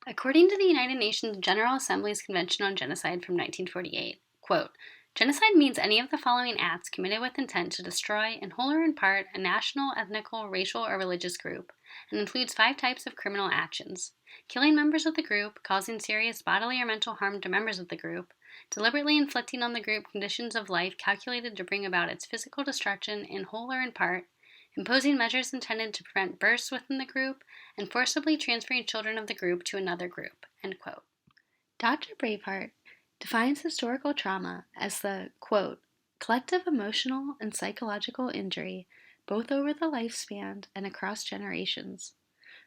According to the United Nations General Assembly's Convention on Genocide from 1948, quote, genocide means any of the following acts committed with intent to destroy, in whole or in part, a national, ethnical, racial, or religious group, and includes 5 types of criminal actions: killing members of the group, causing serious bodily or mental harm to members of the group, deliberately inflicting on the group conditions of life calculated to bring about its physical destruction in whole or in part, imposing measures intended to prevent births within the group, and forcibly transferring children of the group to another group, end quote. Dr. Braveheart defines historical trauma as the, quote, collective emotional and psychological injury, both over the lifespan and across generations,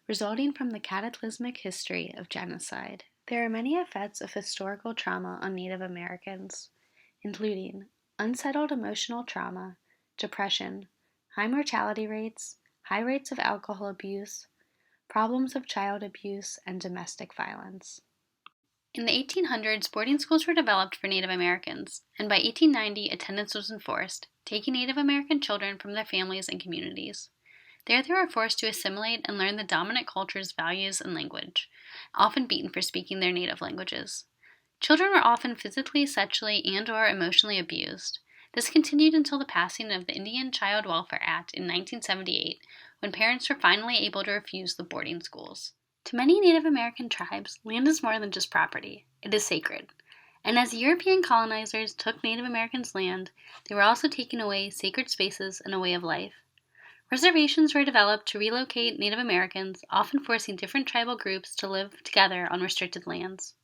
resulting from the cataclysmic history of genocide. There are many effects of historical trauma on Native Americans, including unsettled emotional trauma, depression, high mortality rates, high rates of alcohol abuse, problems of child abuse, and domestic violence. In the 1800s, boarding schools were developed for Native Americans, and by 1890, attendance was enforced, taking Native American children from their families and communities. There they were forced to assimilate and learn the dominant culture's values and language, often beaten for speaking their native languages. Children were often physically, sexually, and/or emotionally abused. This continued until the passing of the Indian Child Welfare Act in 1978, when parents were finally able to refuse the boarding schools. To many Native American tribes, land is more than just property. It is sacred. And as European colonizers took Native Americans' land, they were also taking away sacred spaces and a way of life. Reservations were developed to relocate Native Americans, often forcing different tribal groups to live together on restricted lands.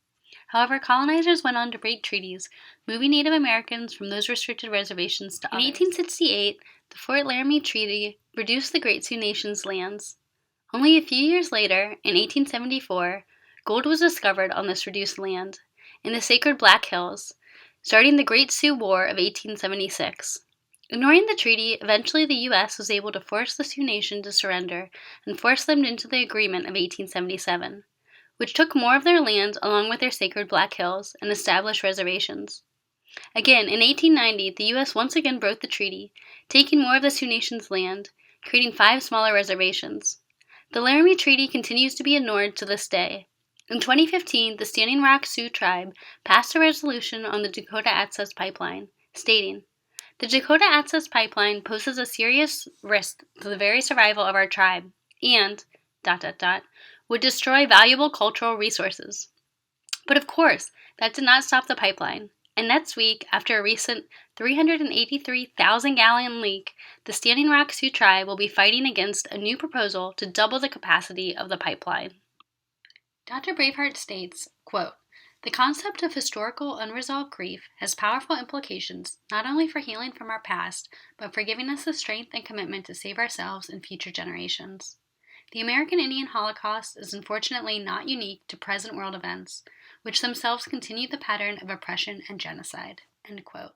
However, colonizers went on to break treaties, moving Native Americans from those restricted reservations to others. In 1868, the Fort Laramie Treaty reduced the Great Sioux Nation's lands. Only a few years later, in 1874, gold was discovered on this reduced land, in the sacred Black Hills, starting the Great Sioux War of 1876. Ignoring the treaty, eventually the U.S. was able to force the Sioux Nation to surrender and force them into the agreement of 1877, which took more of their land along with their sacred Black Hills and established reservations. Again, in 1890, the U.S. once again broke the treaty, taking more of the Sioux Nation's land, creating 5 smaller reservations. The Laramie Treaty continues to be ignored to this day. In 2015, the Standing Rock Sioux tribe passed a resolution on the Dakota Access Pipeline, stating, "The Dakota Access Pipeline poses a serious risk to the very survival of our tribe and, ... would destroy valuable cultural resources." But of course, that did not stop the pipeline. And next week, after a recent 383,000-gallon leak, the Standing Rock Sioux tribe will be fighting against a new proposal to double the capacity of the pipeline. Dr. Braveheart states, quote, "The concept of historical unresolved grief has powerful implications not only for healing from our past, but for giving us the strength and commitment to save ourselves and future generations. The American Indian Holocaust is unfortunately not unique to present world events, which themselves continue the pattern of oppression and genocide." End quote.